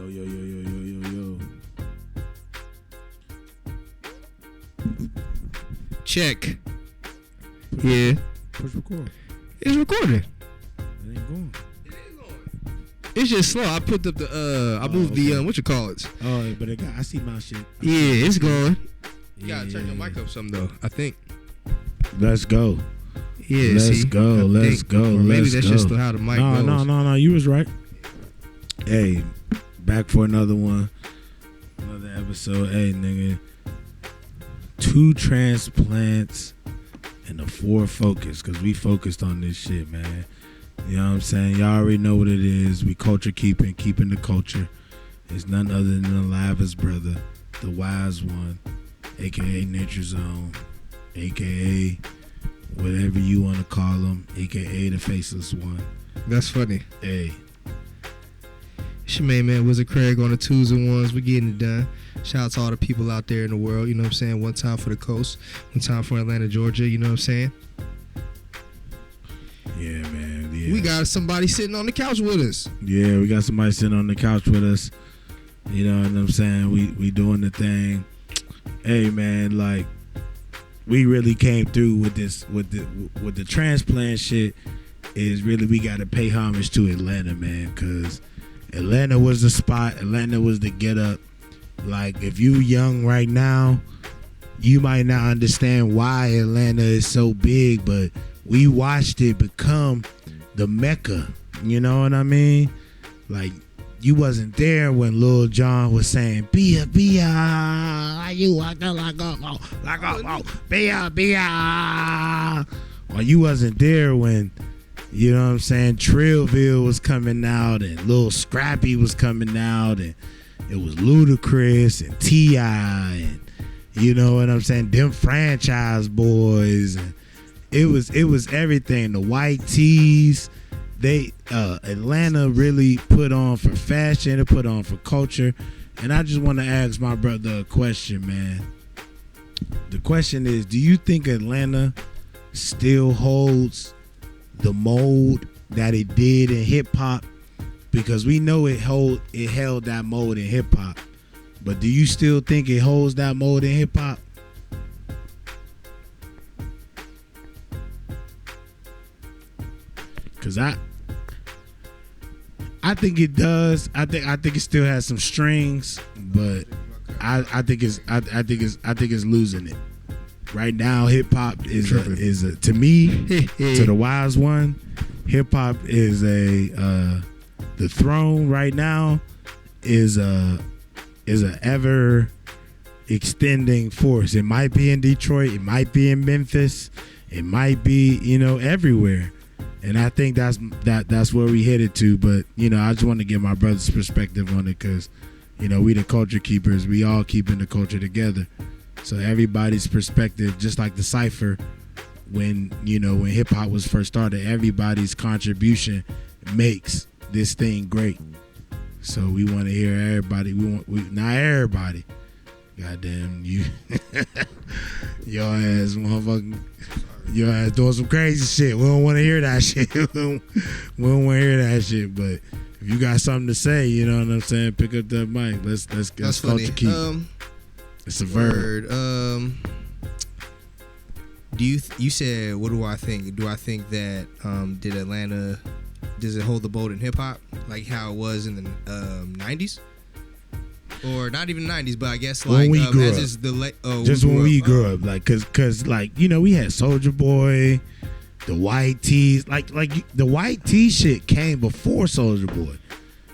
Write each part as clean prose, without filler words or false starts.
Yo. Check. Yeah. Push record. It's recording. It ain't going. It's just slow. I put up the I moved the what you call it? Oh, but I see my shit. Yeah, it's going. You Yeah, gotta turn your mic up some though, I think. Let's go. Yeah, Let's go. Or maybe that's just how the mic goes. No. You was right. Hey, back for another one. Another episode. Hey, nigga. 2 transplants and a 4 focus, because we focused on this shit, man. You know what I'm saying? Y'all already know what it is. We culture keeping the culture. It's none other than the livest brother, the wise one, a.k.a. Nature Zone, a.k.a. whatever you want to call him, a.k.a. the faceless one. That's funny. Hey. It's your main man, Wizard Craig, on the 2s and 1s. We're getting it done. Shout out to all the people out there in the world. You know what I'm saying? One time for the coast. One time for Atlanta, Georgia. You know what I'm saying? Yeah, man. Yeah. We got somebody sitting on the couch with us. Yeah, we got somebody sitting on the couch with us. You know what I'm saying? We doing the thing. Hey, man, like, we really came through with this, with the transplant shit. Is really, we got to pay homage to Atlanta, man, because Atlanta was the spot. Atlanta was the get up. Like, if you young right now, you might not understand why Atlanta is so big, but we watched it become the Mecca. You know what I mean? Like, you wasn't there when Lil Jon was saying, Bia, you like Bia. Or you wasn't there when, you know what I'm saying, Trillville was coming out and Lil Scrappy was coming out and it was Ludacris and T.I. and, you know what I'm saying, them franchise boys, and it was everything. The white tees, they Atlanta really put on for fashion, it put on for culture. And I just want to ask my brother a question, man. The question is, do you think Atlanta still holds the mold that it did in hip hop? Because we know it held that mold in hip hop. But do you still think it holds that mold in hip hop? Cause I think it does. I think it still has some strings, but I think it's losing it. Right now, hip hop is to me, to the wise one, hip hop is the throne right now is a ever extending force. It might be in Detroit, it might be in Memphis, it might be, everywhere. And I think that's where we headed to. But, I just want to get my brother's perspective on it because, we the culture keepers. We all keeping the culture together. So everybody's perspective, just like the Cypher, when hip hop was first started, everybody's contribution makes this thing great. So we want to hear everybody. Not everybody. Goddamn you, your ass, motherfucking. Your ass doing some crazy shit. We don't want to hear that shit. We don't want to hear that shit. But if you got something to say, you know what I'm saying, pick up that mic. Let's culture keep. It's a verb. You said, what do I think? Do I think that does it hold the boat in hip hop like how it was in the 90s? Or not even 90s, but I guess like when we grew up. Just when we grew up, like cause like we had Soulja Boy, the white tees, like the white tee shit came before Soulja Boy.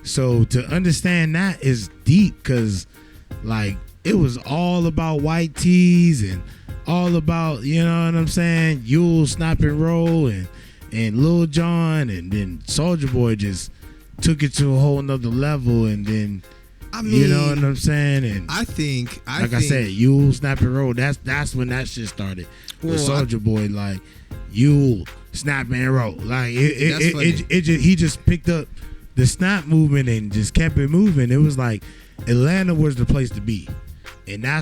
So to understand that is deep, cause like it was all about white tees and all about, you know what I'm saying, Yule, Snap and Roll and Lil Jon, and then Soulja Boy just took it to a whole nother level, and then you know what I'm saying? And I think I said, Yule, Snap and Roll, that's when that shit started. With Soulja Boy, like Yule, Snap and Roll. Like he just picked up the snap movement and just kept it moving. It was like Atlanta was the place to be. And I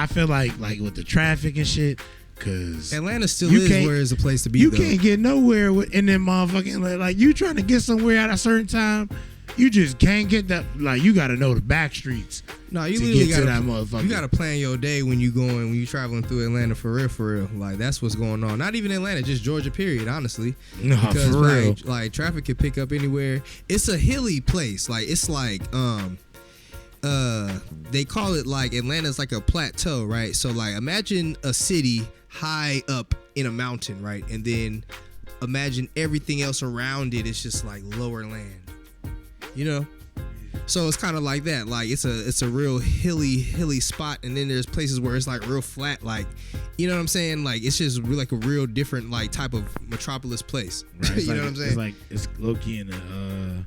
feel like with the traffic and shit, cause Atlanta still is where it's a place to be. You can't get nowhere in them motherfucking, like you trying to get somewhere at a certain time. you just can't get that. Like, you got to know the back streets. No, you to literally get to gotta, that motherfucker. you gotta plan your day when you traveling through Atlanta for real. Like, that's what's going on. Not even Atlanta, just Georgia, period, honestly. No, because for real. Like traffic can pick up anywhere. It's a hilly place. Like, it's like they call it, like, Atlanta's like a plateau, right? So, like, imagine a city high up in a mountain, right? And then imagine everything else around it is just like lower land. You know? So it's kind of like that. Like, it's a real hilly spot, and then there's places where it's like real flat, like, you know what I'm saying? Like, it's just like a real different, like, type of metropolis place. Right. You know what I'm saying? It's like, it's low-key in the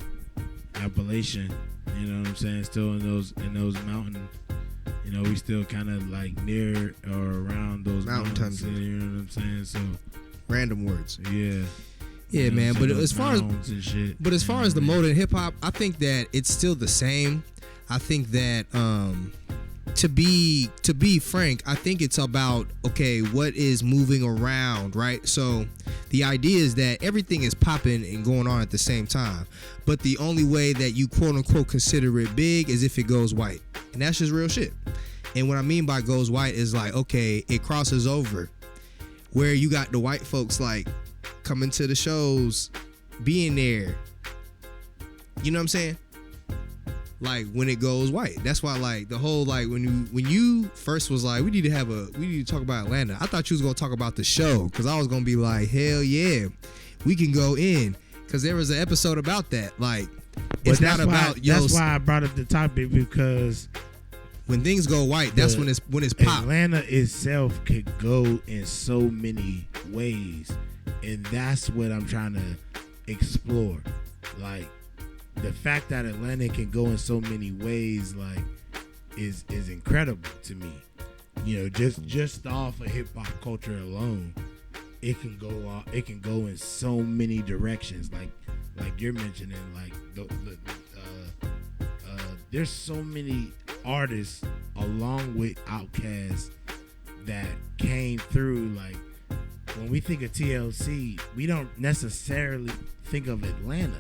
Appalachian, you know what I'm saying? Still in those mountains. You know, we still kind of like near or around those mountains. You know what I'm saying? So random words. Yeah. Yeah, man. But as far as the mode in hip hop, I think that it's still the same. I think that to be frank, I think it's about, okay, what is moving around, right? So the idea is that everything is popping and going on at the same time, but the only way that you quote unquote consider it big is if it goes white, and that's just real shit. And what I mean by goes white is like, okay, it crosses over where you got the white folks like coming to the shows, being there. You know what I'm saying? Like, when it goes white. That's why, like, the whole, like, when you first was like, we need to talk about Atlanta, I thought you was gonna talk about the show, because I was gonna be like, hell yeah, we can go in, because there was an episode about that. Like, it's not about that's why I brought up the topic, because when things go white, that's when it's pop. Atlanta itself could go in so many ways, and that's what I'm trying to explore. Like, the fact that Atlanta can go in so many ways, like, is incredible to me. You know, just off of hip hop culture alone, it can go in so many directions. Like you're mentioning, like there's so many artists along with Outkast that came through. Like, when we think of TLC, we don't necessarily think of Atlanta.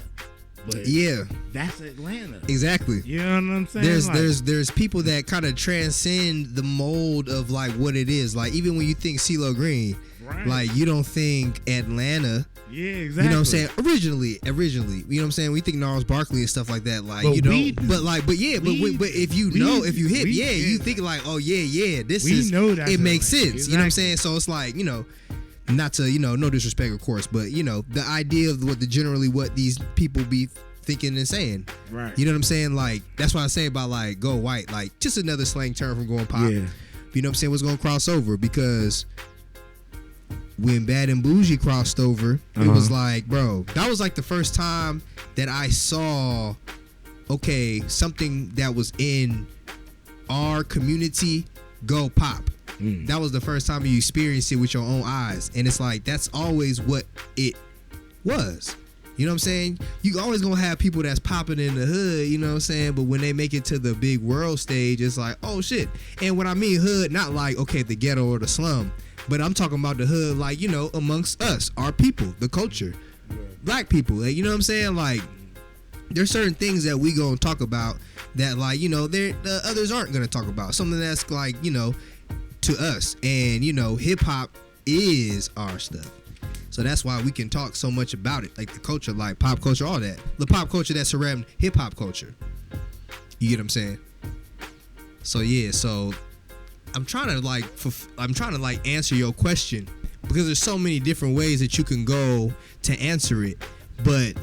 But yeah, that's Atlanta. Exactly. You know what I'm saying? There's people that kind of transcend the mold of like what it is. Like, even when you think CeeLo Green, right, like, you don't think Atlanta. Yeah, exactly. You know what I'm saying? Originally, you know what I'm saying? We think Gnarls Barkley and stuff like that. Like, but you know, but if you hip, you think like, oh yeah, it makes sense. Exactly. You know what I'm saying? So it's like, you know, not to, you know, no disrespect, of course, but, you know, the idea of what these people be thinking and saying. Right. You know what I'm saying? Like, that's why I say about, like, go white. Like, just another slang term from going pop. Yeah. You know what I'm saying? What's going to cross over? Because when Bad and Bougie crossed over, it was like, bro, that was like the first time that I saw, okay, something that was in our community go pop. That was the first time you experienced it with your own eyes. And it's like, that's always what it was. You know what I'm saying? You always gonna have people that's popping in the hood, you know what I'm saying? But when they make it to the big world stage, it's like, oh shit. And when I mean hood, not like, okay, the ghetto or the slum, but I'm talking about the hood, like, you know, amongst us, our people, the culture, black people. Like, you know what I'm saying? Like, there's certain things that we gonna talk about that, like, you know, the others aren't gonna talk about. Something that's like, you know, to us. And, you know, hip hop is our stuff. So that's why we can talk so much about it, like the culture, like pop culture, all that. The pop culture that's around hip hop culture. You get what I'm saying? So yeah, so I'm trying to answer your question, because there's so many different ways that you can go to answer it. But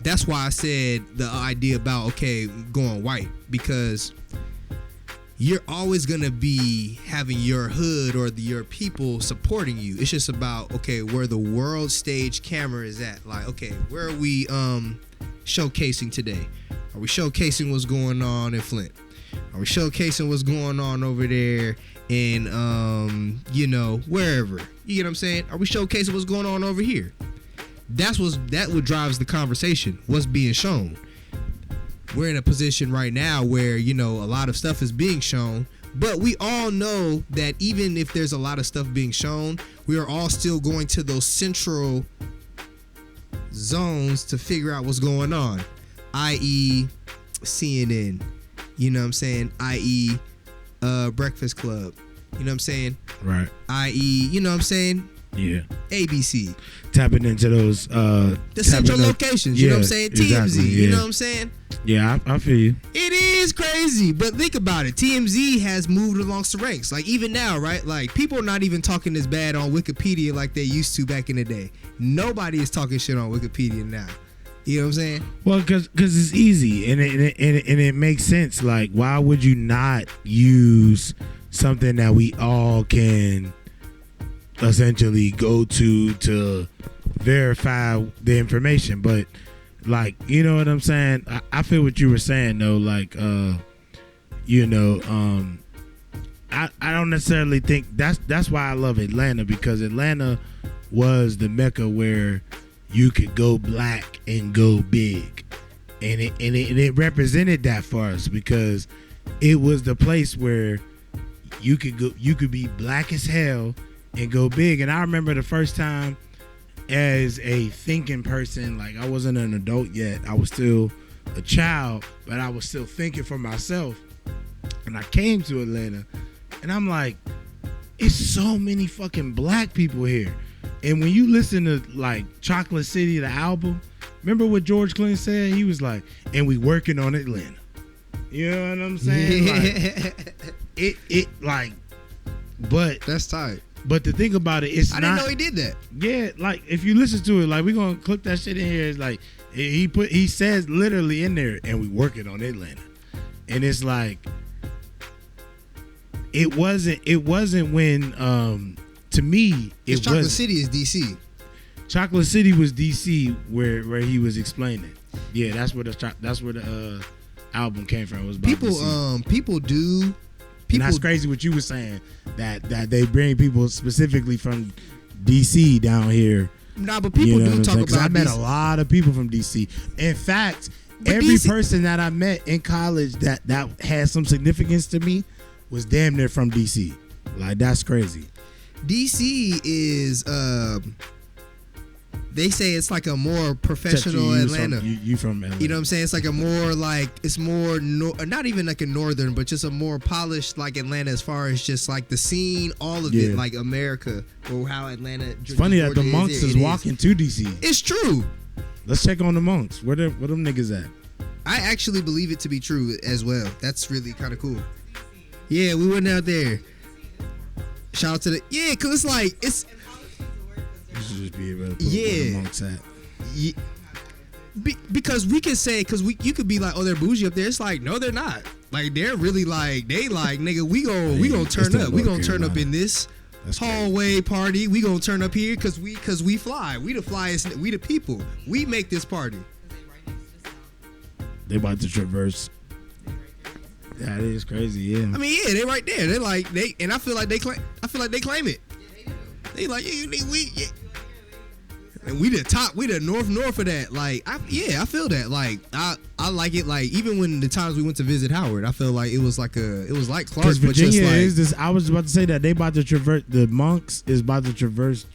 that's why I said the idea about, okay, going white, because you're always gonna be having your hood or your people supporting you. It's just about, okay, where the world stage camera is at. Like, okay, where are we showcasing today? Are we showcasing what's going on in Flint? Are we showcasing what's going on over there in you know, wherever? You get what I'm saying? Are we showcasing what's going on over here? That what drives the conversation. What's being shown? We're in a position right now where, you know, a lot of stuff is being shown, but we all know that even if there's a lot of stuff being shown, we are all still going to those central zones to figure out what's going on, i.e. CNN, you know what I'm saying, i.e. Breakfast Club, you know what I'm saying, right, i.e. you know what I'm saying, yeah, ABC, tapping into those the central locations, you know what I'm saying, TMZ, exactly, you know what I'm saying. Yeah, I feel you. It is crazy, but think about it. TMZ has moved amongst the ranks. Like, even now, right? Like, people are not even talking as bad on Wikipedia like they used to back in the day. Nobody is talking shit on Wikipedia now. You know what I'm saying? Well, because it's easy and it makes sense. Like, why would you not use something that we all can essentially go to verify the information? But like, you know what I'm saying? I feel what you were saying though. Like, you know, I don't necessarily think that's why I love Atlanta, because Atlanta was the mecca where you could go black and go big, and it represented that for us, because it was the place where you could be black as hell and go big. And I remember the first time as a thinking person, like, I wasn't an adult yet, I was still a child, but I was still thinking for myself, and I came to Atlanta and I'm like, it's so many fucking black people here. And when you listen to like Chocolate City, the album, remember what George Clinton said? He was like, and we working on Atlanta. You know what I'm saying? Like, it like, but that's tight. But the thing about it, I didn't know he did that. Yeah, like, if you listen to it, like, we're gonna clip that shit in here. It's like he says literally in there, and we working on Atlanta. And it's like, it wasn't when to me it was Chocolate City is DC. Chocolate City was DC where he was explaining. Yeah, that's where the album came from. It was about DC. People do. And that's crazy what you were saying, that they bring people specifically from DC down here. Nah, but people do talk about. I met a lot of people from DC. In fact, every person that I met in college that had some significance to me was damn near from DC. Like, that's crazy. DC is they say it's like a more professional Atlanta. You from Atlanta. You know what I'm saying? It's like a more like, it's more not even like a northern, but just a more polished like Atlanta, as far as just like the scene, all of it, like America, or how Atlanta. It's funny that the monks is walking to DC. It's true. Let's check on the monks. Where them niggas at? I actually believe it to be true as well. That's really kind of cool. Yeah, we went out there. Shout out to cause it's like, it's. You should just be able to put where the monks at. Yeah. Because we can say, you could be like, oh, they're bougie up there. It's like, no, they're not. Like, they're really like, they like, nigga, we gonna turn up. We gonna turn up in this hallway party. We gonna turn up here because we fly. We the flyest. We the people. We make this party. They about to traverse. That is crazy. Yeah. I mean, yeah, they right there. They like and I feel like they claim it. They like, yeah. And we the top, we the north of that. Like, I feel that. Like, I like it. Like, even when the times we went to visit Howard, I feel like it was like Clark, because Virginia but just like, is this. I was about to say that they about to traverse. The monks is about to traverse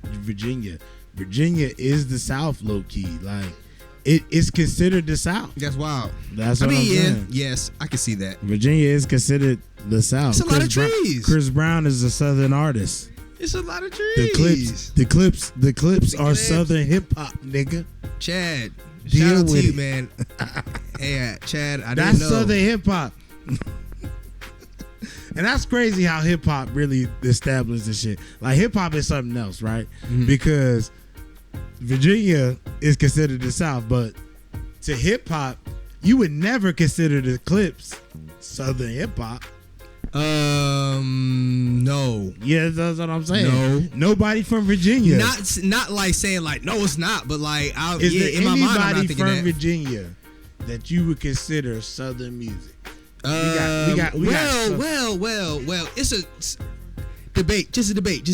Virginia. Virginia is the South, low key. Like, it's considered the South. That's wild. That's what I'm saying. Yes, I can see that. Virginia is considered the South. It's a lot of trees. Chris Brown is a Southern artist. It's a lot of trees. The clips are Southern hip hop, nigga. Chad, deal shout out with to you, it, man. Hey, Chad, I that's didn't know. Southern hip hop. And that's crazy how hip hop really established this shit. Like, hip hop is something else, right? Mm-hmm. Because Virginia is considered the South, but to hip hop, you would never consider the Clips Southern hip hop. No. Yeah, that's what I'm saying. No. Nobody from Virginia. Not like saying like, no, it's not, but like, is there in my mind, I'm not anybody thinking from that. Virginia that you would consider Southern music? We got well, it's a debate, just a debate.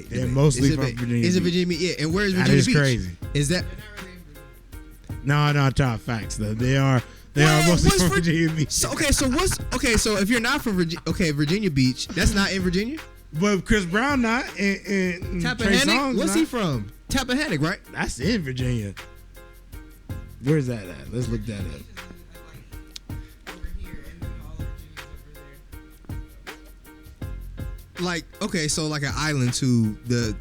They're mostly from Virginia. Is it Virginia? Yeah, and where is Virginia Beach? That is crazy. Is that? No, top facts though. They are mostly from Virginia Beach. So if you're not from Virginia Beach, that's not in Virginia. But Chris Brown not, and Trey Songz What's not. he from? Tappahannock, right? That's in Virginia. Where's that at? Let's look that up. Like, okay, so like an island to the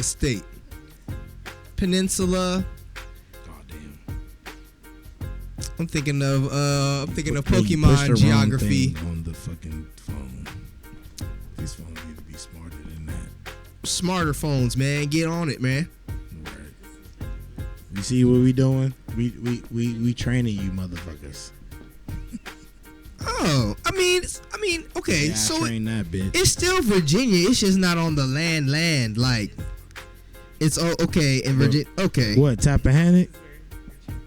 state. Peninsula. Oh damn. I'm thinking of You pushed Pokemon the geography. wrong thing on the fucking phone. These phones need to be smarter than that. Smarter phones, man. Get on it, man. Right. You see what we doing? We training you motherfuckers. Oh, I mean, okay, Yeah, so train that bitch. it's still Virginia. It's just not on the land. Like, it's okay in Virginia. Okay. What, Tappahannock?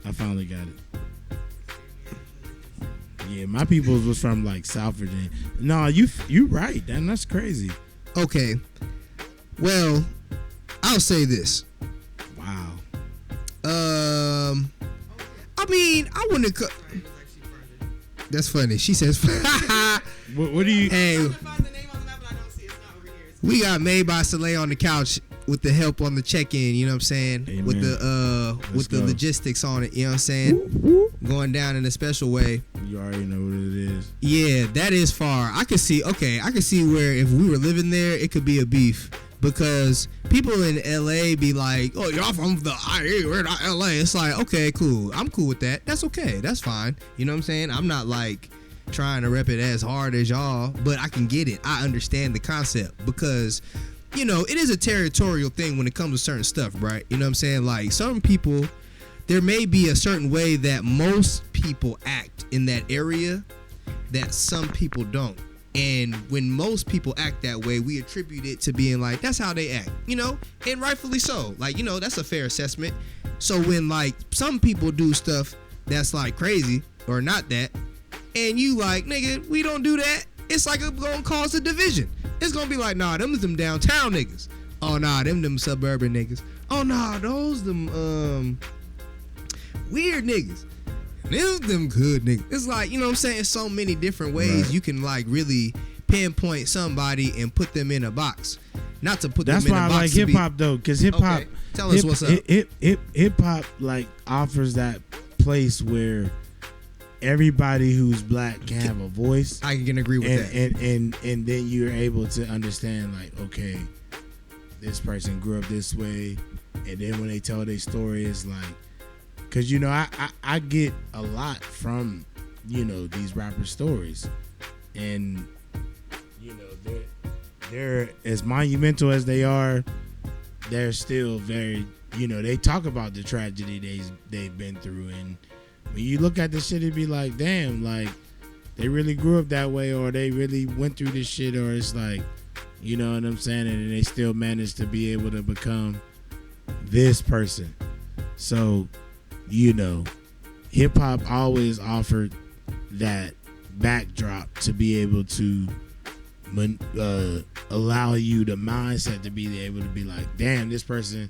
I finally got it. Yeah, my people's was from like South Virginia. No, you right. Damn, that's crazy. Okay. Well, I'll say this. Wow. I mean, I wouldn't. That's funny. She says, What do you? Hey, we got made by Soleil on the couch with the help on the check-in. You know what I'm saying? Amen. With the Let's go. logistics on it. You know what I'm saying? Going down in a special way. You already know what it is. Yeah, that is far. I could see where if we were living there, it could be a beef. Because people in LA be like, oh, y'all from the IE, we're not LA. It's like, okay, cool. I'm cool with that. That's okay. That's fine. You know what I'm saying? I'm not like trying to rep it as hard as y'all, but I can get it. I understand the concept because, you know, it is a territorial thing when it comes to certain stuff, right? You know what I'm saying? Like, certain people, there may be a certain way that most people act in that area that some people don't. And when most people act that way, we attribute it to being like, that's how they act, you know? And rightfully so. Like, you know, that's a fair assessment. So when, like, some people do stuff that's, like, crazy or not that, and you like, nigga, we don't do that, it's like it's going to cause a division. It's going to be like, nah, them is them downtown niggas. Oh, nah, them suburban niggas. Oh, nah, those them weird niggas. This them good niggas. It's like, you know what I'm saying? So many different ways you can like really pinpoint somebody and put them in a box. Not to put them in a box. That's why I like hip hop though, because hip hop. Okay. Tell us what's up. Hip hop like offers that place where everybody who's black can have a voice. I can agree with that. And then you're able to understand like, okay, this person grew up this way, and then when they tell their story, it's like. Cause you know I get a lot from, you know, these rapper stories, and you know they're as monumental as they are, they're still very, you know, they talk about the tragedy they've been through, and when you look at this shit, it'd be like, damn, like they really grew up that way, or they really went through this shit, or it's like, you know what I'm saying, and they still managed to be able to become this person. So. You know, hip hop always offered that backdrop to be able to allow you the mindset to be able to be like, damn, this person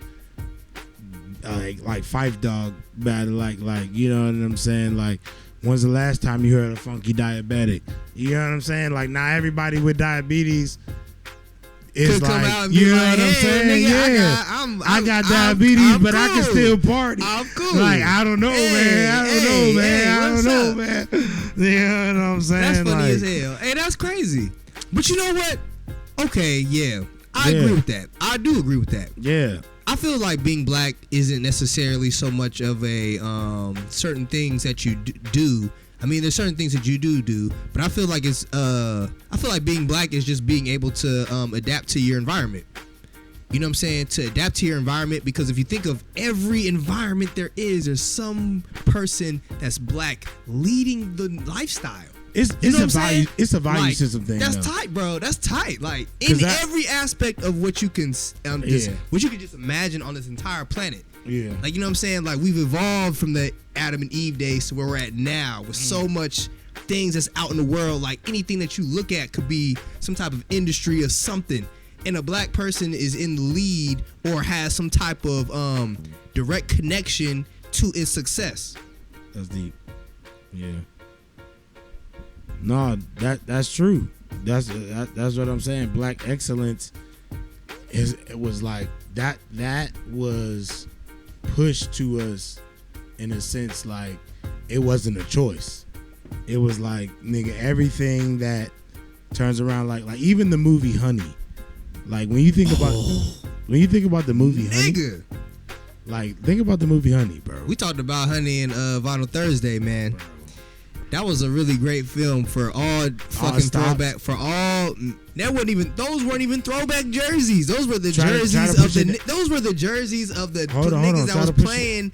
like Phife Dawg battle, like you know what I'm saying? Like, when's the last time you heard a funky diabetic? You know what I'm saying? Like, not everybody with diabetes. It's could come like, out and you be know like, what I'm hey, saying? nigga, Yeah, I got diabetes, but cool. I can still party. I'm cool. Like, I don't know, man. I don't know, man. You know what I'm saying? That's funny like, as hell. Hey, that's crazy. But you know what? Okay, yeah. I agree with that. I do agree with that. Yeah. I feel like being black isn't necessarily so much of a certain things that you do. I mean, there's certain things that you do, but I feel like being black is just being able to adapt to your environment. You know what I'm saying? To adapt to your environment, because if you think of every environment there's some person that's black leading the lifestyle. It's a value like, system thing. That's though. tight, bro. That's tight. Like in every aspect of what you can, what you can just imagine on this entire planet. Yeah. Like, you know what I'm saying? Like, we've evolved from the Adam and Eve days to where we're at now with so much things that's out in the world. Like, anything that you look at could be some type of industry or something. And a black person is in the lead or has some type of direct connection to its success. That's deep. Yeah. No, that's true. That's what I'm saying. Black excellence it was like that was pushed to us in a sense, like it wasn't a choice. It was like, nigga, everything that turns around, like even the movie Honey. Like when you think about the movie nigga. Honey, like think about the movie Honey, bro. We talked about Honey in Vinyl Thursday, man. Bro. That was a really great film for all fucking throwback. For all, those weren't even throwback jerseys. Those were the those were the jerseys of the niggas that was playing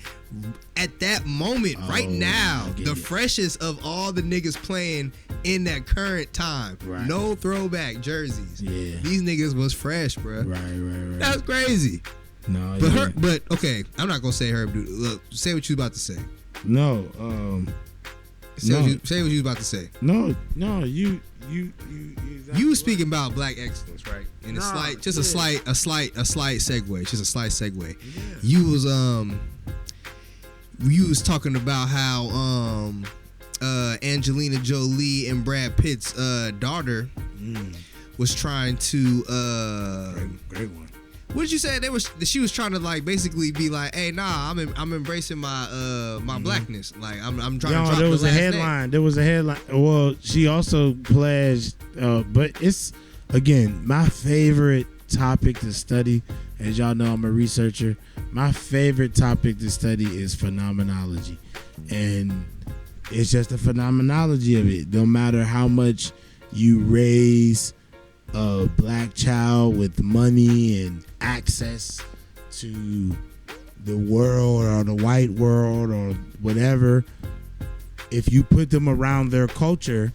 at that moment, right now. The freshest of all the niggas playing in that current time. Right. No throwback jerseys. Yeah, these niggas was fresh, bro. Right. That's crazy. No, but okay, I'm not gonna say Herb. Dude, look, say what you about to say. No, Say what you was about to say. No, you was speaking about black excellence, right? And a slight segue. Just a slight segue. Yeah. You was talking about how Angelina Jolie and Brad Pitt's daughter was trying to great one. What did you say? She was trying to like basically be like, hey, nah, I'm embracing my my blackness. Like I'm trying to drop there was the a headline. Name. There was a headline. Well, she also pledged, but it's again my favorite topic to study. As y'all know, I'm a researcher. My favorite topic to study is phenomenology, and it's just the phenomenology of it. No matter how much you raise a black child with money and access to the world or the white world or whatever, if you put them around their culture,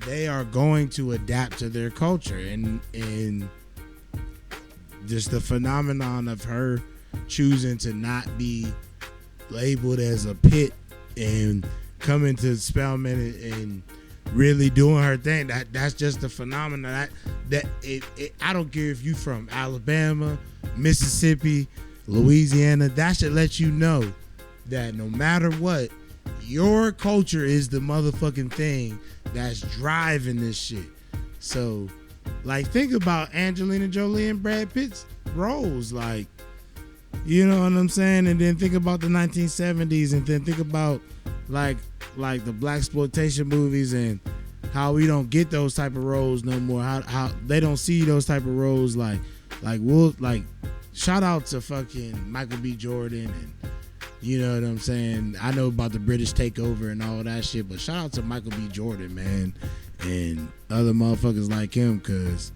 they are going to adapt to their culture. And just the phenomenon of her choosing to not be labeled as a pit and coming to Spelman and really doing her thing, that's just the phenomenon. I don't care if you from Alabama, Mississippi, Louisiana, that should let you know that no matter what, your culture is the motherfucking thing that's driving this shit. So, like, think about Angelina Jolie and Brad Pitt's roles, like, you know what I'm saying? And then think about the 1970s, and then think about like the blaxploitation movies and how we don't get those type of roles no more. How they don't see those type of roles like we'll like shout out to fucking Michael B. Jordan, and you know what I'm saying? I know about the British takeover and all that shit, but shout out to Michael B. Jordan, man, and other motherfuckers like him, cause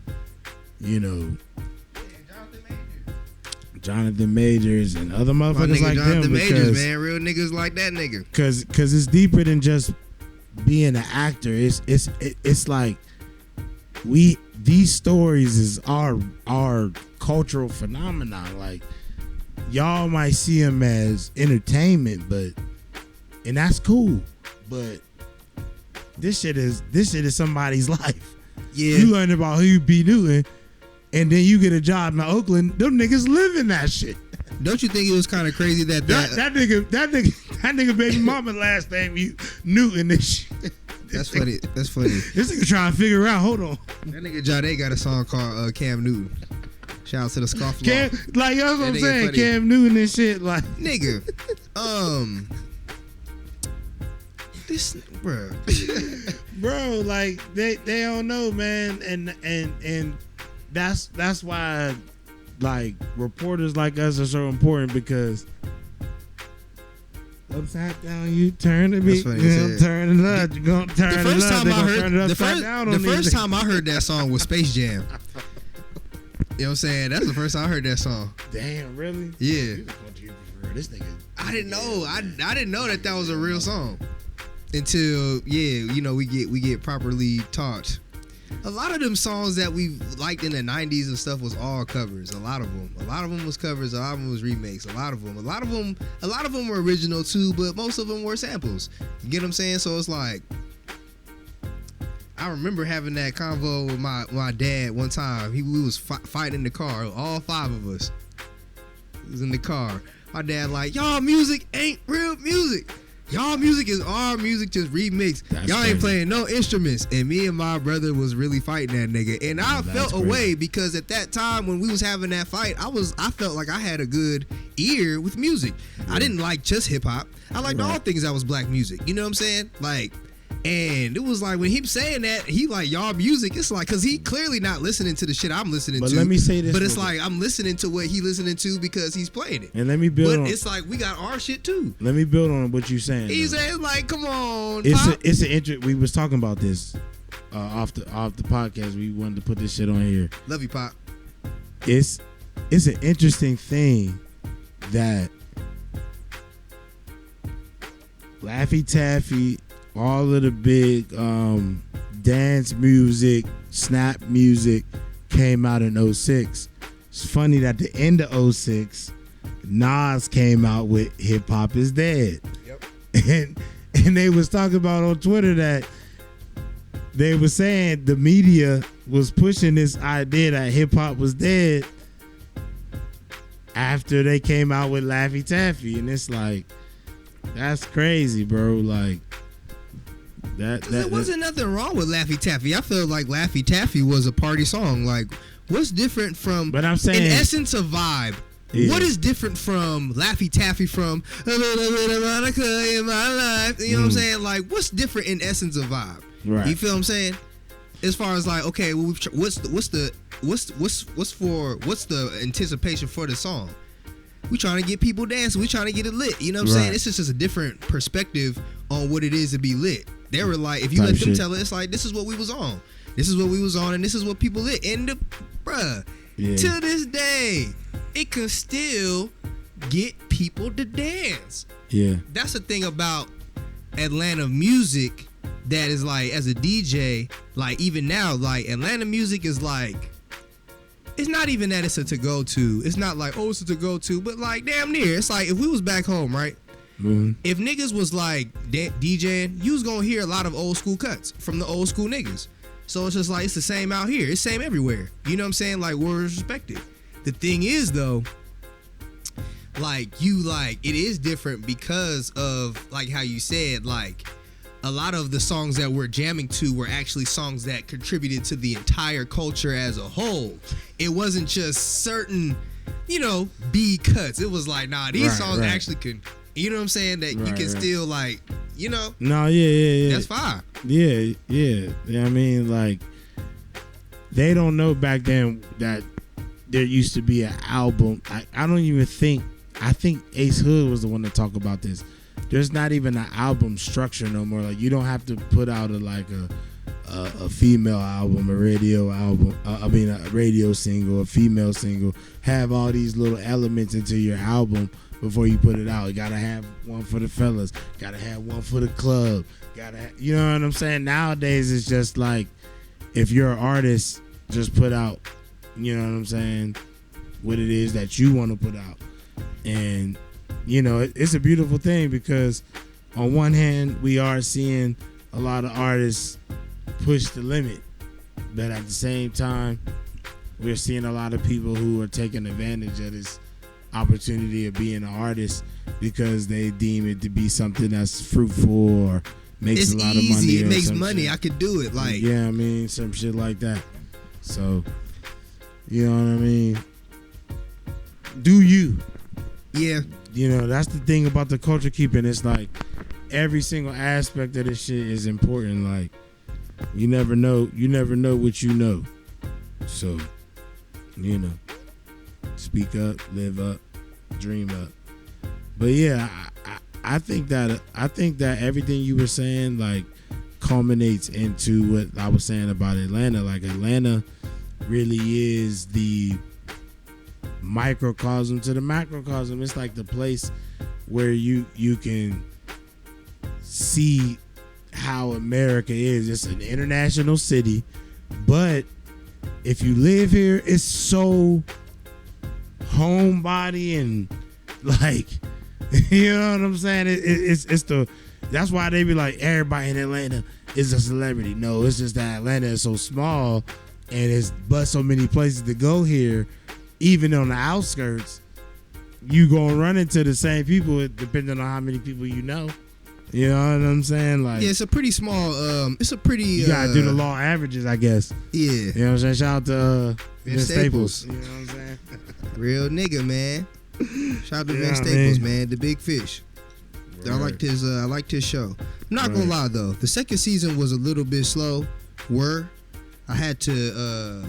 you know, Jonathan Majors and other motherfuckers like Jonathan them. Majors, man, real niggas like that nigga. Cause it's deeper than just being an actor. It's like these stories is our cultural phenomenon. Like y'all might see them as entertainment, and that's cool. But this shit is somebody's life. Yeah, you learn about Huey P. Newton. And then you get a job in Oakland. Them niggas live in that shit. Don't you think it was kind of crazy that nigga baby mama last name Newton this shit? That's funny. That's funny. This nigga trying to figure out. Hold on. That nigga Jade got a song called Cam Newton. Shout out to the Scofflaw. Like that's what I'm saying. Funny. Cam Newton and shit. Like nigga. This bro, like they don't know, man, and that's why like reporters like us are so important, because upside down you turn to me, you turn it up, you gonna turn it up. The first time I heard that song was Space Jam. You know what I'm saying? That's the first time I heard that song. Damn, really? Yeah. This nigga. I didn't know. I didn't know that was a real song until we get properly taught. A lot of them songs that we liked in the 90s and stuff was all covers. A lot of them was covers. A lot of them was remakes. A lot of them were original too, but most of them were samples. You get what I'm saying? So it's like, I remember having that convo with my dad one time. We was fighting in the car. All five of us was in the car. My dad like, y'all music ain't real music. Y'all music is our music, just remixed. Y'all ain't playing no instruments. And me and my brother was really fighting that nigga. And I felt away because at that time when we was having that fight, I felt like I had a good ear with music. Yeah. I didn't like just hip hop. I liked all things that was black music. You know what I'm saying? Like, and it was like when he was saying that, he like y'all music. It's like because he clearly not listening to the shit I'm listening to. But let me say this. But it's like I'm listening to what he listening to because he's playing it. And let me build. But it's like we got our shit too. Let me build on what you're saying. He's saying like, come on. It's an interest. We was talking about this off the podcast. We wanted to put this shit on here. Love you, Pop. It's an interesting thing that Laffy Taffy, all of the big dance music, snap music came out in 06. It's funny that the end of 06, Nas came out with Hip Hop is Dead. Yep. And they was talking about on Twitter that they were saying the media was pushing this idea that hip hop was dead after they came out with Laffy Taffy. And it's like, that's crazy, bro. Like, there wasn't nothing wrong with Laffy Taffy. I feel like Laffy Taffy was a party song. Like, what's different from? But I'm saying, in essence, a vibe. Yeah. What is different from Laffy Taffy from a little bit of Monica in my life? You know what I'm saying? Like, what's different in essence of vibe? Right. You feel what I'm saying? As far as like, okay, well, what's the anticipation for the song? We trying to get people dancing. We trying to get it lit. You know what I'm saying? It's just a different perspective on what it is to be lit. They were like, if you let them tell it, it's like, this is what we was on. This is what we was on, and this is what people lit. And to this day, it can still get people to dance. Yeah. That's the thing about Atlanta music that is like, as a DJ, like even now, like Atlanta music is like, it's not even that it's a to-go to. It's not like, oh, it's a to-go to, but like damn near. It's like if we was back home, right? Mm-hmm. If niggas was like DJing, you was gonna hear a lot of old school cuts from the old school niggas. So it's just like, it's the same out here. It's the same everywhere. You know what I'm saying? Like, we're respected. The thing is, though, like, it is different because of, like, how you said, like, a lot of the songs that we're jamming to were actually songs that contributed to the entire culture as a whole. It wasn't just certain, B cuts. It was like, nah, these songs actually can, you know what I'm saying? That you can still, like, No, yeah. That's fine. Yeah. I mean, like, they don't know back then that there used to be an album. I don't even think, I think Ace Hood was the one to talk about this. There's not even an album structure no more. Like, you don't have to put out a female album, a radio album, a radio single, a female single, have all these little elements into your album before you put it out. You gotta have one for the fellas, gotta have one for the club, you know what I'm saying? Nowadays it's just like, if you're an artist, just put out, you know what I'm saying, what it is that you want to put out. And it's a beautiful thing because on one hand we are seeing a lot of artists push the limit, but at the same time we're seeing a lot of people who are taking advantage of this opportunity of being an artist because they deem it to be something that's fruitful or makes a lot of money. It makes money. Shit. I could do it. Like, yeah, I mean, some shit like that. So, you know what I mean? Do you? Yeah. That's the thing about the culture keeping. It's like every single aspect of this shit is important. Like, you never know what you know. So, speak up, live up, dream up. But yeah, I think that everything you were saying like culminates into what I was saying about Atlanta. Like, Atlanta really is the microcosm to the macrocosm. It's like the place where you can see how America is. It's an international city, but if you live here, it's so homebody and like, you know what I'm saying? That's why they be like, everybody in Atlanta is a celebrity. No, it's just that Atlanta is so small and it's but so many places to go here. Even on the outskirts, you gonna run into the same people depending on how many people you know. You know what I'm saying? Like, yeah, it's a pretty small. It's a pretty. You gotta do the law averages, I guess. Yeah. You know what I'm saying? Shout out to Vince Staples. You know what I'm saying? Real nigga, man. Shout out to Vince Staples, man. The big fish. Word. I liked his show. I'm not gonna lie though. The second season was a little bit slow. I had to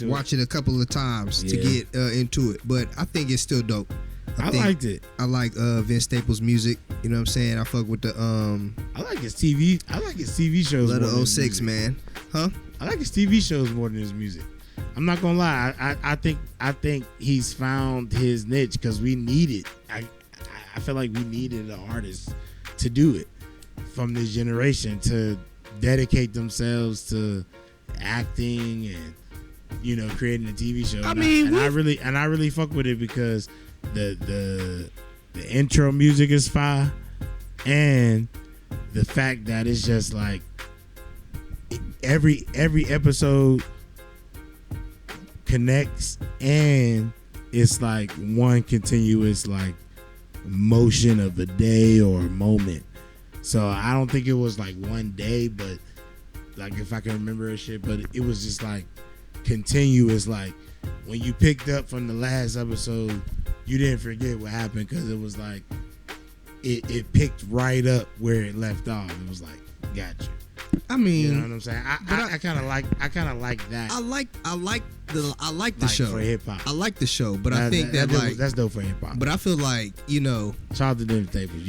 watch it a couple of times to get into it, but I think it's still dope. I liked it. I like Vince Staples' music. You know what I'm saying? I fuck with the I like his TV. I like his TV shows. Love the 06, man. Huh? I like his TV shows more than his music. I'm not gonna lie. I think he's found his niche because we need it. I feel like we needed an artist to do it from this generation to dedicate themselves to acting and, you know, creating a TV show. I really fuck with it because the intro music is fire, and the fact that it's just like every episode connects, and it's like one continuous like motion of a day or a moment. So I don't think it was like one day, but like if I can remember a shit, but it was just like continuous. Like when you picked up from the last episode, you didn't forget what happened because it was like it picked right up where it left off. It was like, got you. I mean, you know what I'm saying? I kind of like that. I like the show for hip hop. I like the show, but I think that's dope for hip hop. But I feel like, you know, shout out to Vince Staples.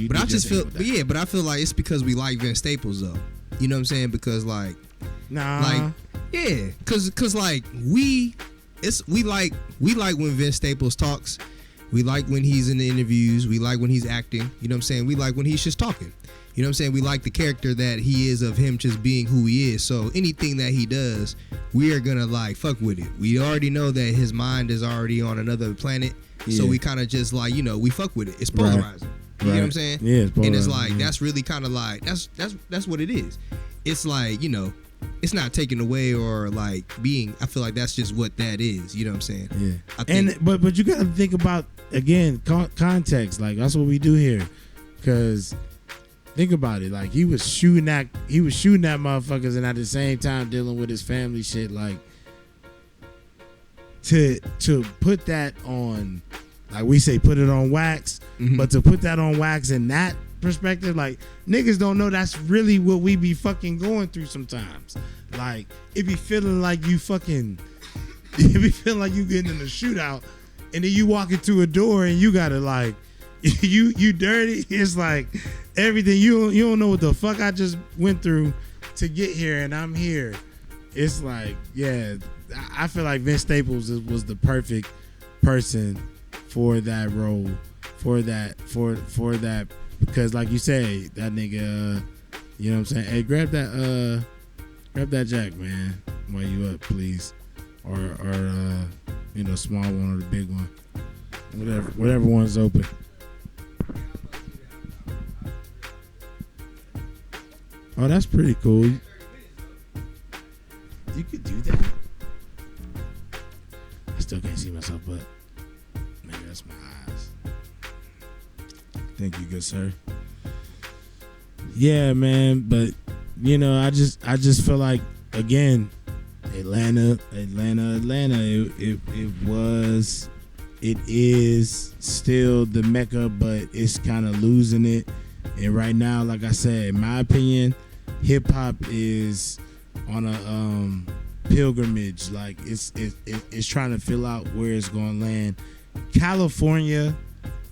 But I feel like it's because we like Vince Staples though. You know what I'm saying? Because like, cause like we like when Vince Staples talks. We like when he's in the interviews. We like when he's acting. You know what I'm saying? We like when he's just talking. You know what I'm saying? We like the character that he is of him just being who he is. So anything that he does, we are gonna like fuck with it. We already know that his mind is already on another planet. Yeah. So we kind of just like, you know, we fuck with it. It's polarizing. You know what I'm saying? Yeah, it's polarizing. And it's like, that's really kind of like, that's what it is. It's like, you know, it's not taken away or like being, I feel like that's just what that is. You know what I'm saying? Yeah. But you got to think about, again, context. Like that's what we do here. Because think about it. Like he was shooting at motherfuckers, and at the same time dealing with his family shit. Like to put that on, like we say, put it on wax. Mm-hmm. But to put that on wax in that perspective, like niggas don't know that's really what we be fucking going through sometimes. Like it be feeling like you getting in a shootout, and then you walk into a door and you gotta like you dirty. It's like everything you don't know what the fuck I just went through to get here, and I'm here. It's like, yeah, I feel like Vince Staples was the perfect person for that role, for that because like you say, that nigga, you know what I'm saying? Hey, grab that jack, man, while you up, please, or you know, small one or the big one, whatever one's open. Oh, that's pretty cool. You could do that. I still can't see myself, but maybe that's my eyes. Thank you, good sir. Yeah, man, but you know, I just feel like, again, Atlanta. It is still the Mecca, but it's kind of losing it. And right now, like I said, in my opinion, hip hop is on a pilgrimage. Like it's trying to fill out where it's going to land. California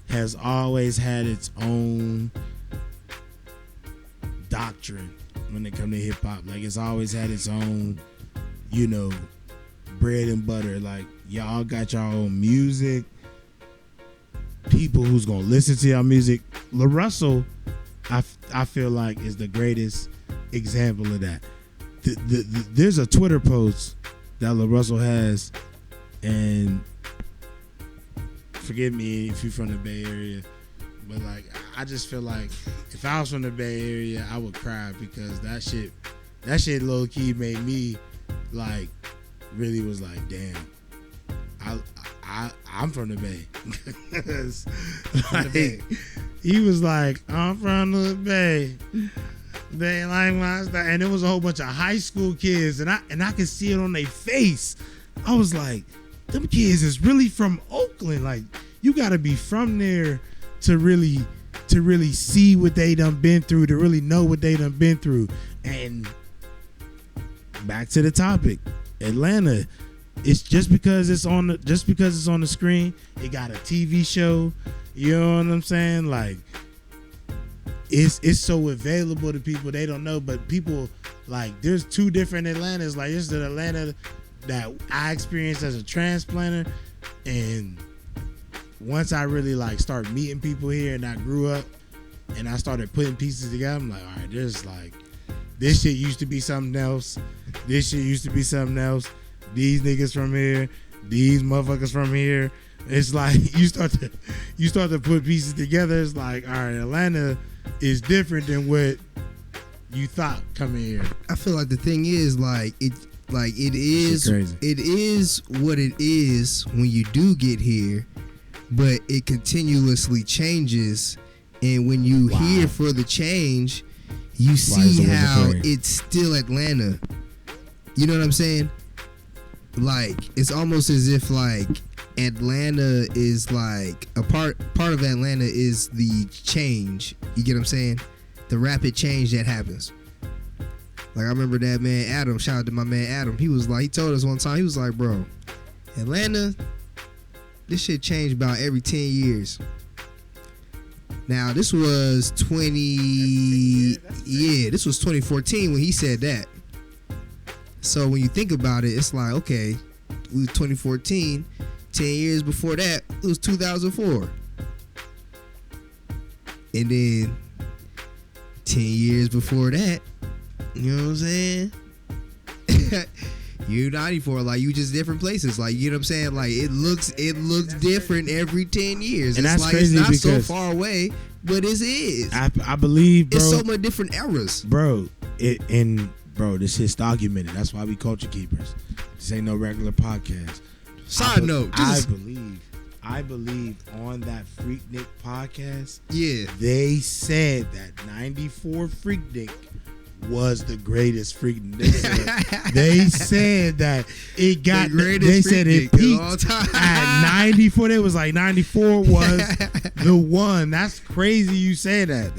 has always had its own doctrine when it comes to hip hop. Like it's always had its own, you know, bread and butter. Like y'all got your own music, people who's gonna listen to y'all music. LaRussell, I feel like is the greatest example of that. There's a Twitter post that LaRussell has, and forgive me if you're from the Bay Area, but like I just feel like if I was from the Bay Area, I would cry because that shit low key made me like really was like, damn, I'm from the Bay. He was like, I'm from the Bay. They like my style. And there was a whole bunch of high school kids, and I could see it on their face. I was like, them kids is really from Oakland. Like, you gotta be from there to really see what they done been through, to really know what they done been through. And back to the topic, Atlanta. It's just because it's on the screen, it got a TV show. You know what I'm saying? Like, it's so available to people, they don't know. But people, like, there's two different Atlantas. Like, there's the Atlanta that I experienced as a transplanter, and once I really like start meeting people here and I grew up and I started putting pieces together, I'm like, all right, there's like, this shit used to be something else. This shit used to be something else. These niggas from here, these motherfuckers from here. It's like you start to put pieces together. It's like, all right, Atlanta is different than what you thought coming here. I feel like the thing is it is what it is when you do get here, but it continuously changes. And when you hear for the change, you see how it's still Atlanta. You know what I'm saying? Like, it's almost as if like Atlanta is like a part of Atlanta is the change. You get what I'm saying? The rapid change that happens. Like, I remember that man Adam, shout out to my man Adam, he told us one time, he was like, bro, Atlanta, this shit changed about every 10 years. Now, this was 2014 when he said that. So when you think about it, it's like, okay, we was 2014, 10 years before that, it was 2004. And then 10 years before that, you know what I'm saying? You 94, like, you just different places. Like, you know what I'm saying? Like, it looks different every 10 years. And it's that's like, crazy, it's not so because far away, but it is. I believe, bro. It's so much different eras. Bro, this shit's documented. That's why we culture keepers. This ain't no regular podcast. Side note. I believe on that Freaknik podcast, yeah, they said that 94 Freaknik was the greatest Freaknik. They said that it got the greatest. They said it peaked at 94. They was like 94 was the one. That's crazy. You say that.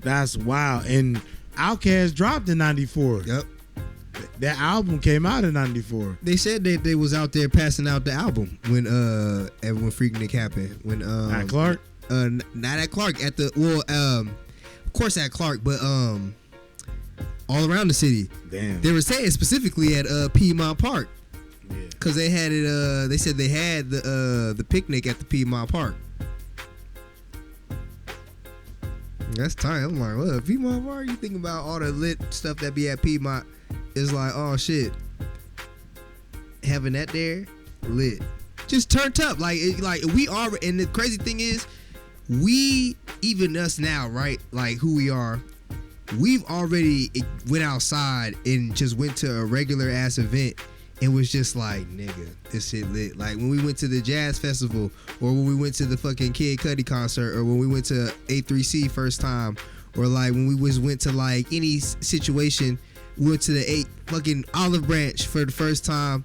That's wild. And Outkast dropped in 94. Yep. That album came out in 94. They said that they was out there passing out the album when Freaknik happened. When at Clark? Not at Clark, of course at Clark, but all around the city. Damn. They were saying specifically at Piedmont Park. Yeah. Cause they had it they said they had the picnic at the Piedmont Park. That's tight. I'm like, what, Piedmont Park? You think about all the lit stuff that be at Piedmont. It's like, oh shit, having that there, lit, just turned up. Like we are, and the crazy thing is, we, even us now, right? Like who we are, we've already went outside and just went to a regular ass event and was just like, nigga, this shit lit. Like when we went to the jazz festival, or when we went to the fucking Kid Cudi concert, or when we went to A3C first time, or like when we went to like any situation. We went to the fucking Olive Branch for the first time,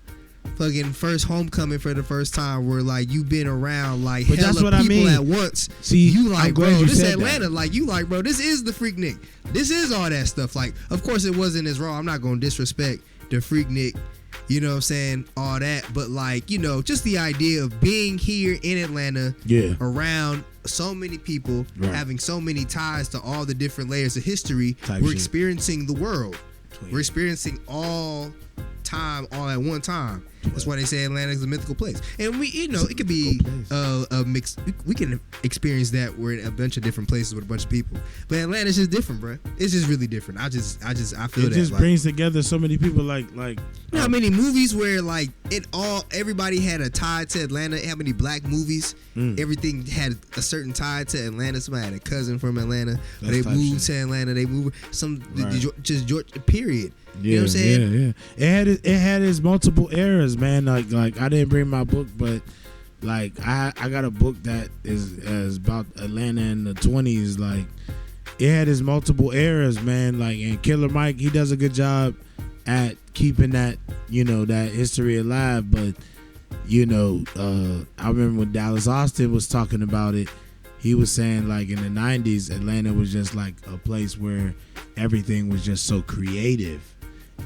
fucking first homecoming for the first time, where like you've been around like but hella that's what people I mean. at once. See, you like, bro, this Atlanta. That. Like you like, bro, this is the Freaknik. This is all that stuff. Like, of course it wasn't as raw. I'm not gonna disrespect the Freaknik, you know what I'm saying, all that. But like, you know, just the idea of being here in Atlanta, around so many people, having so many ties to all the different layers of history. We're experiencing the world. We're experiencing all time, all at one time. That's why they say Atlanta is a mythical place. And we, you know, it could be a mix. We can experience that. We're in a bunch of different places with a bunch of people. But Atlanta's just different, bro. It's just really different. I feel that. It just brings together so many people. Like you know how many movies where like everybody had a tie to Atlanta. How many black movies? Everything had a certain tie to Atlanta. Somebody had a cousin from Atlanta. Or they moved to Atlanta. They moved just Georgia. Period. Yeah, you know what I'm saying? Yeah. It had its multiple eras, man. Like I didn't bring my book, but Like I got a book that is about Atlanta in the 20s. Like it had its multiple eras, man. Like, and Killer Mike, he does a good job at keeping that, that history alive. But I remember when Dallas Austin was talking about it, he was saying like in the 90s, Atlanta was just like a place where everything was just so creative,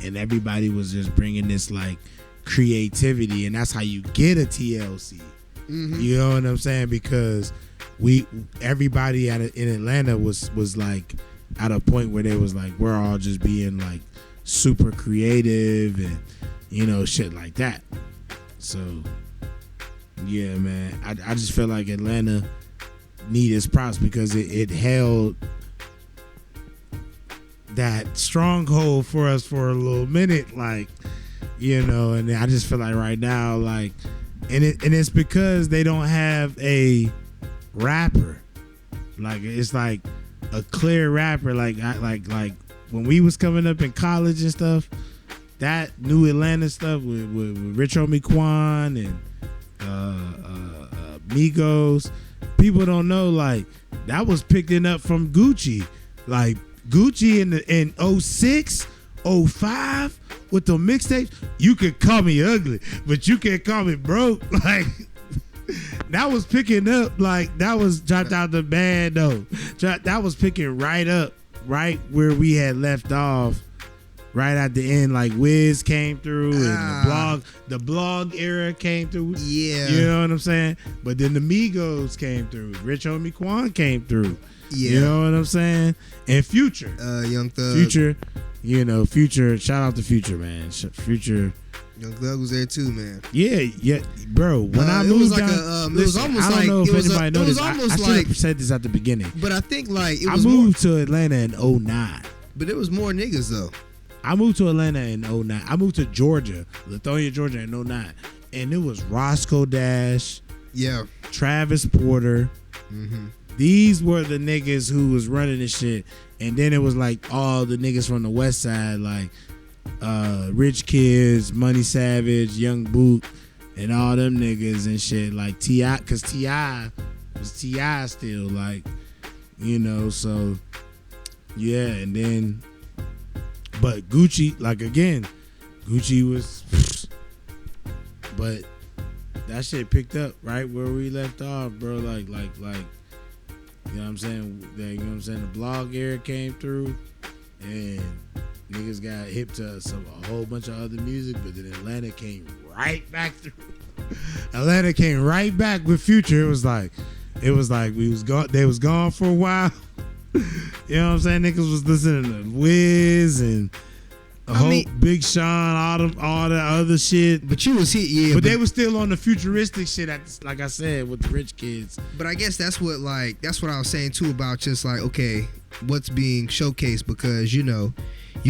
and everybody was just bringing this like creativity, and that's how you get a TLC. Mm-hmm. You know what I'm saying? Because everybody in Atlanta was like at a point where they was like, we're all just being like super creative and shit like that. So yeah, man, I just feel like Atlanta need its props because it held that stronghold for us for a little minute, like, and I just feel like right now, like, and it's because they don't have a rapper, like it's like a clear rapper, like when we was coming up in college and stuff, that New Atlanta stuff with Rich Homie Quan and Migos, people don't know, like that was picking up from Gucci, like Gucci in 06, 05 with the mixtapes. You could call me ugly, but you can't call me broke. Like that was picking up, like that was dropped out the band though. That was picking right up, right where we had left off, right at the end. Like Wiz came through and the blog era came through. Yeah, you know what I'm saying. But then the Migos came through. Rich Homie Quan came through. Yeah, you know what I'm saying. And Future, Young Thug, Future. Future. Shout out to Future, man. Future. Young Thug was there too, man. Yeah, bro. When I moved down, it was almost I don't know if anybody noticed. I should have said this at the beginning. But I think like I moved to Atlanta in 09. But it was more niggas though. I moved to Atlanta in 09. I moved to Georgia, Lithonia, Georgia in 09. And it was Roscoe Dash. Yeah. Travis Porter. Mm-hmm. These were the niggas who was running this shit. And then it was like all the niggas from the west side, like Rich Kids, Money Savage, Young Boot, and all them niggas and shit. Like T.I., because T.I. was T.I. still, like, so yeah. And then, but Gucci, like again, Gucci was, but that shit picked up right where we left off, bro. Like, you know what I'm saying? The blog era came through, and niggas got hip to a whole bunch of other music, but then Atlanta came right back through. Atlanta came right back with Future. It was like we was gone. They was gone for a while. You know what I'm saying? Niggas was listening to Wiz and Big Sean, all the other shit. But you was here, yeah. But they was still on the futuristic shit, like I said, with the Rich Kids. But I guess that's what I was saying too about just like, okay, what's being showcased, because you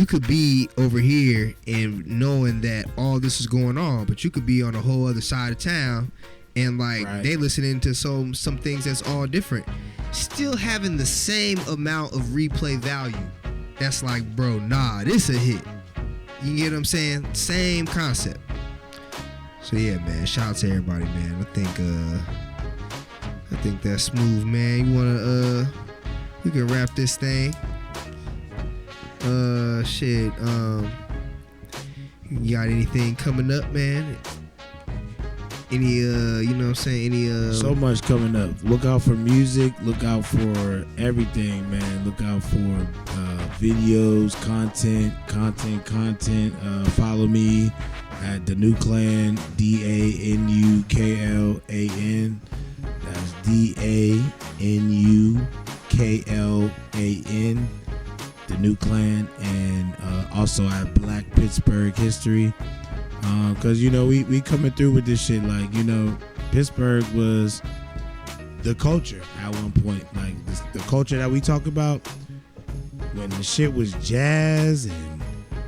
could be over here and knowing that all this is going on, but you could be on a whole other side of town and like right. They listening to some things that's all different, still having the same amount of replay value. That's like, bro, nah, this a hit. You get what I'm saying? Same concept. So yeah, man, shout out to everybody, man. I think that's smooth, man. You wanna we can wrap this thing. Shit. You got anything coming up, man? Any you know what I'm saying? Any so much coming up. Look out for music, look out for everything, man. Look out for videos, content. Follow me at the New Clan, DANUKLAN. That's DANUKLAN. The New Clan, and also at Black Pittsburgh History, because we coming through with this shit. Like, Pittsburgh was the culture at one point, like the culture that we talk about when the shit was jazz and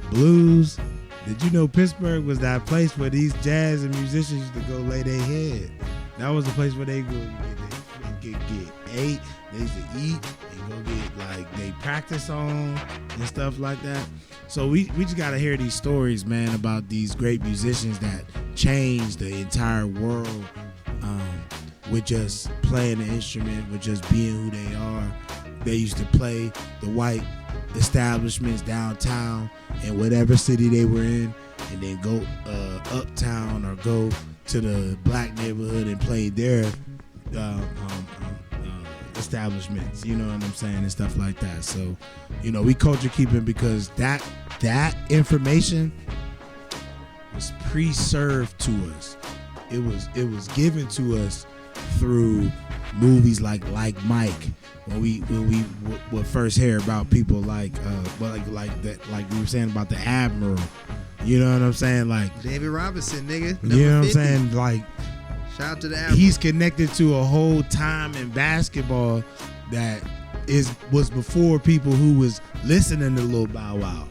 blues. Did you know Pittsburgh was that place where these jazz and musicians used to go lay their head? That was the place where they go get ate. They used to eat and go get like they practice on and stuff like that. So we just gotta hear these stories, man, about these great musicians that changed the entire world with just playing the instrument, with just being who they are. They used to play the white establishments downtown in whatever city they were in, and then go uptown or go to the black neighborhood and play their establishments, you know what I'm saying, and stuff like that. So, you know, we culture keeping because that information was pre-served to us. It was given to us through movies like Mike, when we would first hear about people like we were saying about the Admiral, you know what I'm saying, like David Robinson, nigga. You know what 50. I'm saying, like shout out to the Admiral. He's connected to a whole time in basketball that was before people who was listening to Lil Bow Wow.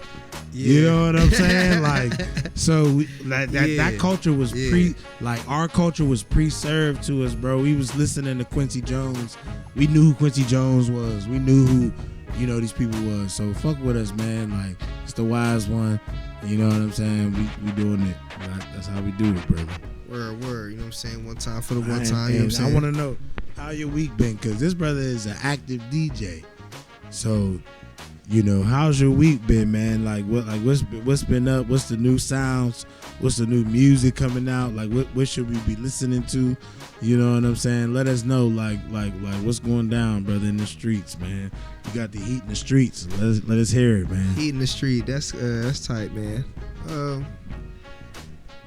Yeah. You know what I'm saying? Like, so that culture was our culture was preserved to us, bro. We was listening to Quincy Jones. We knew who Quincy Jones was. We knew who, you know, these people was. So fuck with us, man. Like, it's the wise one. You know what I'm saying? We doing it. That's how we do it, brother. Word. You know what I'm saying? One time for the one time. You know what I'm saying? I want to know how your week been, because this brother is an active DJ. So, you know, how's your week been, man? What's been up? What's the new sounds? What's the new music coming out? Like, what should we be listening to? You know what I'm saying? Let us know, like what's going down, brother, in the streets, man. You got the heat in the streets. Let us hear it, man. Heat in the street. That's tight, man.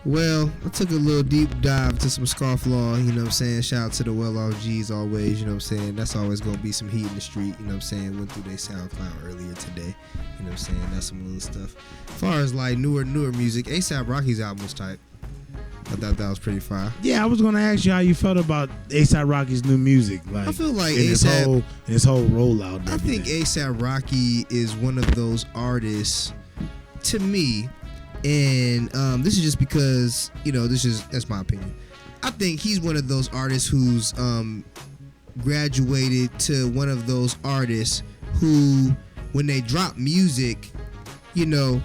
Well, I took a little deep dive to some Scarflaw, you know what I'm saying? Shout out to the well-off G's always, you know what I'm saying? That's always going to be some heat in the street, you know what I'm saying? Went through their SoundCloud earlier today, you know what I'm saying? That's some little stuff. As far as like newer music, A$AP Rocky's album was tight. I thought that was pretty fire. Yeah, I was going to ask you how you felt about A$AP Rocky's new music. Like, I feel like his whole rollout. I think A$AP Rocky is one of those artists, to me, and this is just because, you know, that's my opinion. I think he's one of those artists who's graduated to one of those artists who, when they drop music, you know,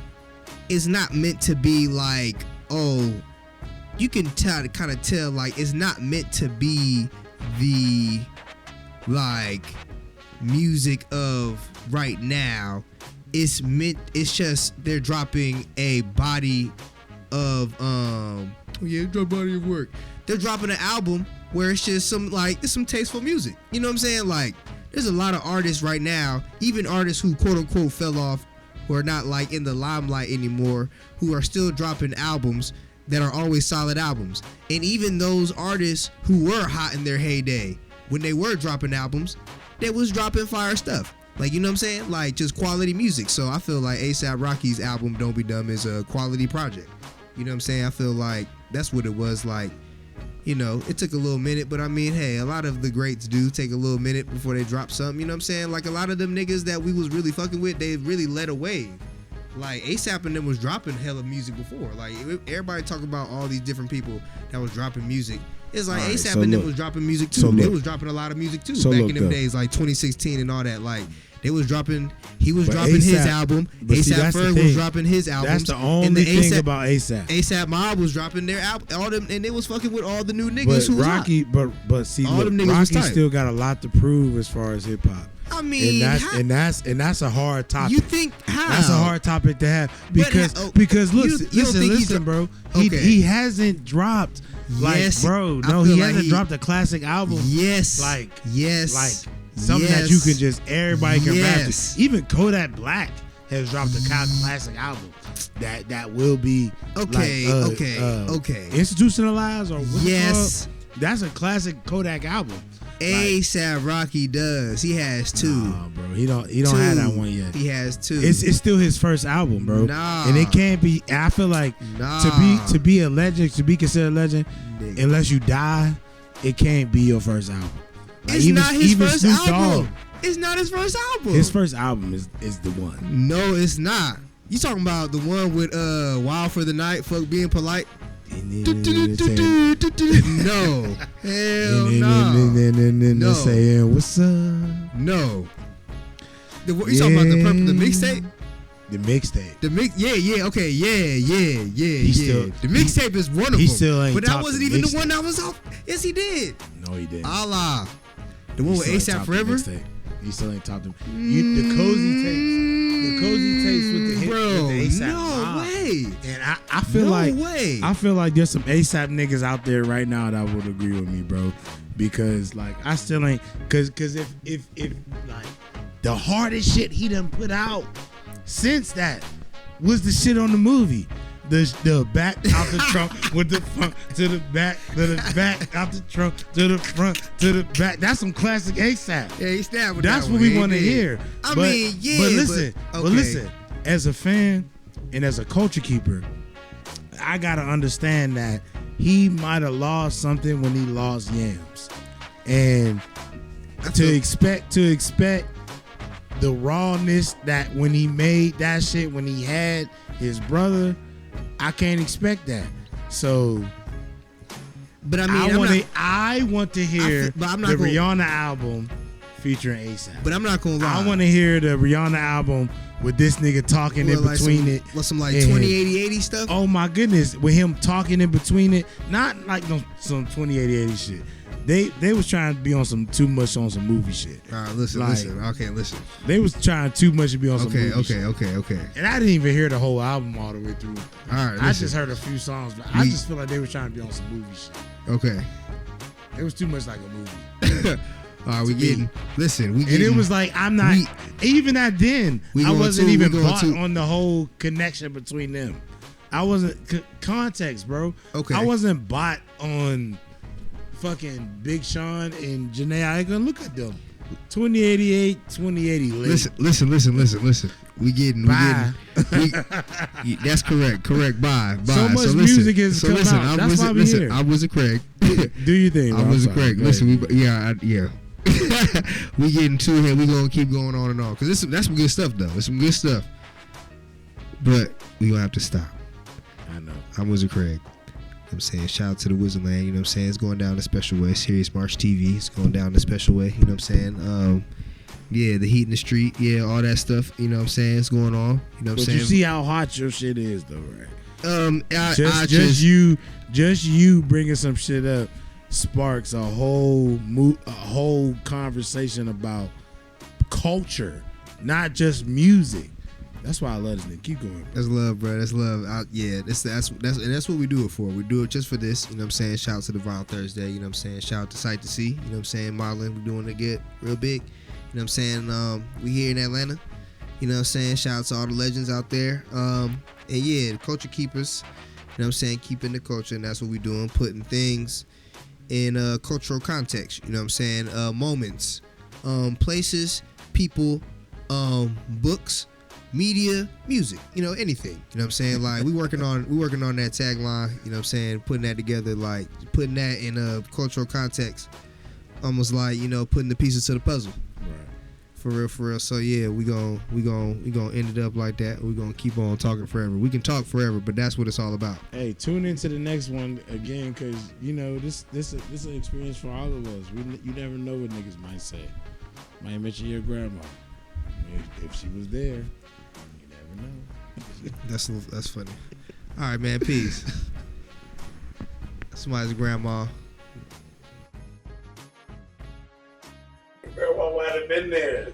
it's not meant to be like, oh, you can kind of tell, like, it's not meant to be the, like, music of right now. It's just they're dropping a body of body of work. They're dropping an album where it's just some tasteful music. You know what I'm saying? Like, there's a lot of artists right now, even artists who quote unquote fell off, who are not like in the limelight anymore, who are still dropping albums that are always solid albums. And even those artists who were hot in their heyday, when they were dropping albums, they was dropping fire stuff. Like, you know what I'm saying? Like, just quality music. So I feel like A$AP Rocky's album, Don't Be Dumb, is a quality project. You know what I'm saying? I feel like that's what it was like. You know, it took a little minute, but I mean, hey, a lot of the greats do take a little minute before they drop something. You know what I'm saying? Like, a lot of them niggas that we was really fucking with, they really led a wave. Like, A$AP and them was dropping hella music before. Like, everybody talk about all these different people that was dropping music. It's like right, A$AP and them was dropping music too. They was dropping a lot of music too back in them days, like 2016 and all that. Like, he was dropping his album. A$AP Ferg was dropping his album. That's the only thing about A$AP. A$AP Mob was dropping their album. All them, and they was fucking with all the new niggas who was Rocky, hot. but see, all look, them niggas Rocky was tight. Still got a lot to prove as far as hip hop. I mean, and that's a hard topic. You think how? That's a hard topic to have because listen, bro. Okay. He hasn't dropped. Like, bro, no, he hasn't dropped a classic album. Yes. Like something that you can just, everybody can rap to. Even Kodak Black has dropped a classic album that will be institutionalized or what's it called? That's a classic Kodak album. A$AP Rocky does. He has two. Nah, bro. He don't have that one yet. He has two. It's still his first album, bro. Nah. And it can't be. I feel like to be a legend, to be considered a legend, unless you die, it can't be your first album. Like, it's not his first album. It's not his first album. His first album is the one. No, it's not. You talking about the one with Wild for the Night, Fuck Being Polite? No. Hell no. No. Saying what's up? No. You talking about the mixtape? The mixtape. The okay, yeah. Still, the mixtape is one of them. He still ain't. But that wasn't even the one that that was off. Yes, he did. No, he didn't. Allah. The one with ASAP Forever. He still ain't topped him. The cozy tapes with the hit, with the ASAP. No way. And I feel like there's some ASAP niggas out there right now that would agree with me, bro. Because like I still ain't, cause if like the hardest shit he done put out since that was the shit on the movie. The back out the trunk with the front to the back out the trunk to the front to the back. That's some classic ASAP. Yeah, he stabbed with That's that what one. we want to hear. I mean, yeah. But listen, as a fan and as a culture keeper, I gotta understand that he might have lost something when he lost Yams, and to expect the rawness that when he made that shit, when he had his brother, I can't expect that. So, but I mean, I want to hear the Rihanna album featuring ASAP. But I'm not gonna lie. I want to hear the Rihanna album with this nigga talking in between it. With some like 2080 stuff. Oh my goodness, with him talking in between it, not like some 2080 shit. They was trying to be on some too much on some movie shit. All right, listen. Okay, listen. They was trying too much to be on some movie shit. Okay. And I didn't even hear the whole album all the way through. All right, listen. I just heard a few songs, but I just feel like they were trying to be on some movie shit. Okay. It was too much like a movie. All right, and it was like even at then I wasn't even bought on the whole connection between them. I wasn't context, bro. Okay. I wasn't bought on fucking Big Sean and Janae Aiko. Look at them. 2088, 2080. Listen. We getting. That's correct. Bye. So much music has come out. That's why we here. I wasn't correct. Do you think? I wasn't correct. Listen, yeah. We getting to here. We gonna keep going on and on because that's some good stuff though. It's some good stuff. But we gonna have to stop. I know. I wasn't correct. I'm saying shout out to the Wizard Land, you know what I'm saying? It's going down the special way. Serious March TV, it's going down the special way, you know what I'm saying? Yeah, the heat in the street, yeah, all that stuff, you know what I'm saying? It's going on, you know what I'm saying? But you see how hot your shit is though, right? Just you bringing some shit up sparks a whole conversation about culture, not just music. That's why I love this nigga. Keep going, bro. That's love, bro. That's love. That's what we do it for. We do it just for this. You know what I'm saying? Shout out to the Vinyl Thursday. You know what I'm saying? Shout out to Sight to See. You know what I'm saying? Marlon, we're doing it get real big. You know what I'm saying? We here in Atlanta. You know what I'm saying? Shout out to all the legends out there. And yeah, the culture keepers. You know what I'm saying? Keeping the culture, and that's what we doing. Putting things in cultural context. You know what I'm saying? Moments, places, people, books, media, music, you know, anything. You know what I'm saying? Like we working on that tagline, you know what I'm saying, putting that together, like putting that in a cultural context. Almost like, you know, putting the pieces to the puzzle. Right. For real. So yeah, we gonna end it up like that. We gonna keep on talking forever. We can talk forever, but that's what it's all about. Hey, tune into the next one again, cause you know this is an experience for all of us. You never know what niggas might say. Might mention your grandma if she was there. That's funny. All right, man. Peace. Somebody's grandma. Grandma might have been there.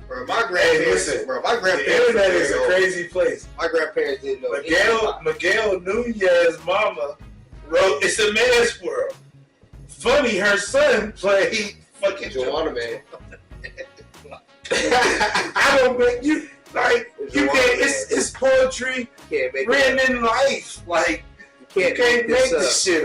Bro, my grandparents. The internet is a crazy place. My grandparents didn't know. Miguel Nunez's mama wrote "It's a Man's World." Funny, her son played fucking Joanna, man. I don't make you. Like, you can't, it's poetry written in life. Like, you can't make this shit